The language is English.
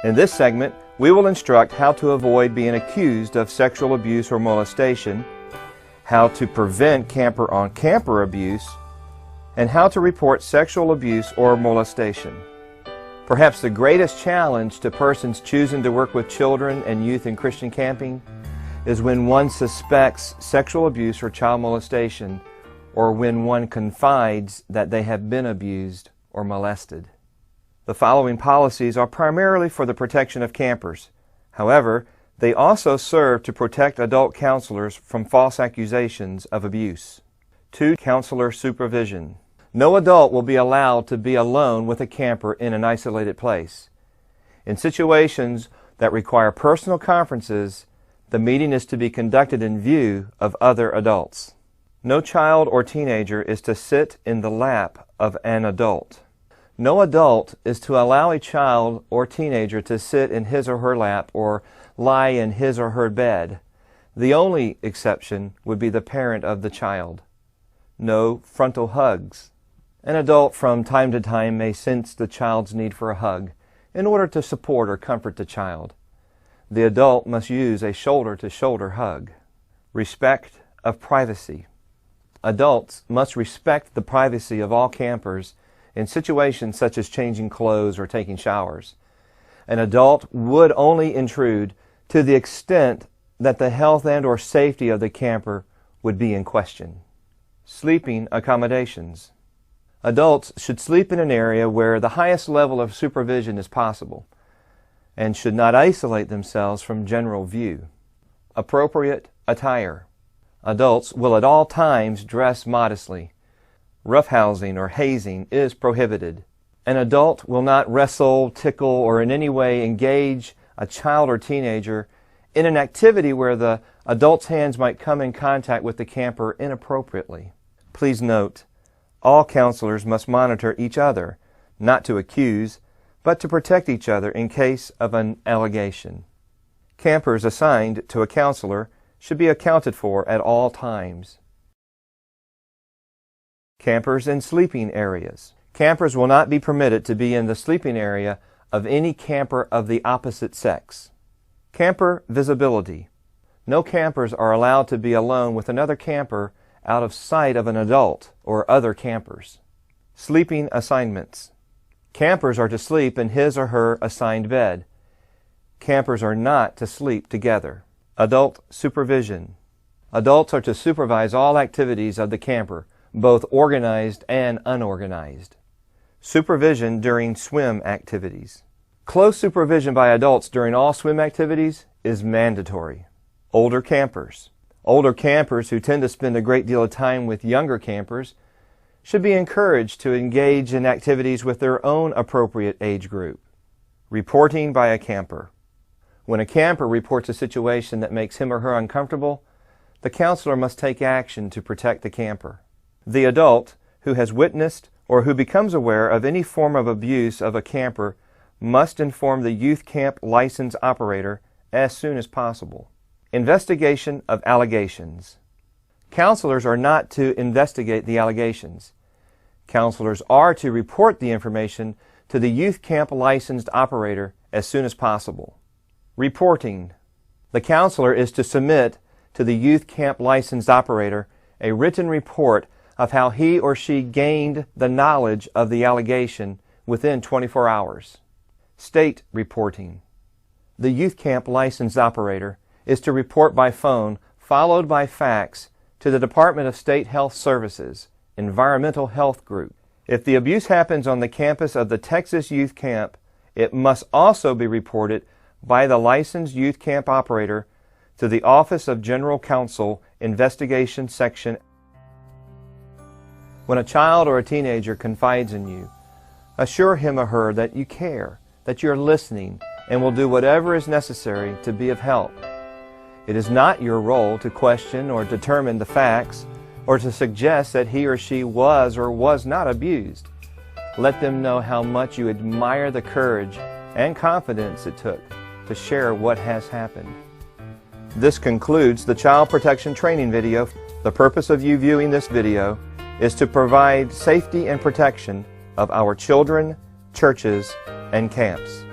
In this segment, we will instruct how to avoid being accused of sexual abuse or molestation, how to prevent camper-on-camper abuse, and how to report sexual abuse or molestation. Perhaps the greatest challenge to persons choosing to work with children and youth in Christian camping is when one suspects sexual abuse or child molestation, or when one confides that they have been abused or molested. The following policies are primarily for the protection of campers. However, they also serve to protect adult counselors from false accusations of abuse. 2. Counselor supervision. No adult will be allowed to be alone with a camper in an isolated place. In situations that require personal conferences, the meeting is to be conducted in view of other adults. No child or teenager is to sit in the lap of an adult. No adult is to allow a child or teenager to sit in his or her lap or lie in his or her bed. The only exception would be the parent of the child. No frontal hugs. An adult from time to time may sense the child's need for a hug in order to support or comfort the child. The adult must use a shoulder-to-shoulder hug. Respect of privacy. Adults must respect the privacy of all campers in situations such as changing clothes or taking showers. An adult would only intrude to the extent that the health and/or safety of the camper would be in question. Sleeping accommodations. Adults should sleep in an area where the highest level of supervision is possible and should not isolate themselves from general view. Appropriate attire. Adults will at all times dress modestly. Roughhousing or hazing is prohibited. An adult will not wrestle, tickle, or in any way engage a child or teenager in an activity where the adult's hands might come in contact with the camper inappropriately. Please note, all counselors must monitor each other, not to accuse, but to protect each other in case of an allegation. Campers assigned to a counselor should be accounted for at all times. Campers in sleeping areas. Campers will not be permitted to be in the sleeping area of any camper of the opposite sex. Camper visibility. No campers are allowed to be alone with another camper out of sight of an adult or other campers. Sleeping assignments. Campers are to sleep in his or her assigned bed. Campers are not to sleep together. Adult supervision. Adults are to supervise all activities of the camper, both organized and unorganized. Supervision during swim activities. Close supervision by adults during all swim activities is mandatory. Older campers. Older campers who tend to spend a great deal of time with younger campers should be encouraged to engage in activities with their own appropriate age group. Reporting by a camper. When a camper reports a situation that makes him or her uncomfortable, the counselor must take action to protect the camper. The adult who has witnessed or who becomes aware of any form of abuse of a camper must inform the youth camp license operator as soon as possible. Investigation of allegations. Counselors are not to investigate the allegations. Counselors are to report the information to the youth camp licensed operator as soon as possible. Reporting. The counselor is to submit to the youth camp licensed operator a written report of how he or she gained the knowledge of the allegation within 24 hours. State reporting. The youth camp licensed operator is to report by phone, followed by fax, to the Department of State Health Services, Environmental Health Group. If the abuse happens on the campus of the Texas Youth Camp, it must also be reported by the licensed youth camp operator to the Office of General Counsel Investigation Section. When a child or a teenager confides in you, assure him or her that you care, that you're listening, and will do whatever is necessary to be of help. It is not your role to question or determine the facts or to suggest that he or she was or was not abused. Let them know how much you admire the courage and confidence it took to share what has happened. This concludes the Child Protection Training video. The purpose of you viewing this video is to provide safety and protection of our children, churches, and camps.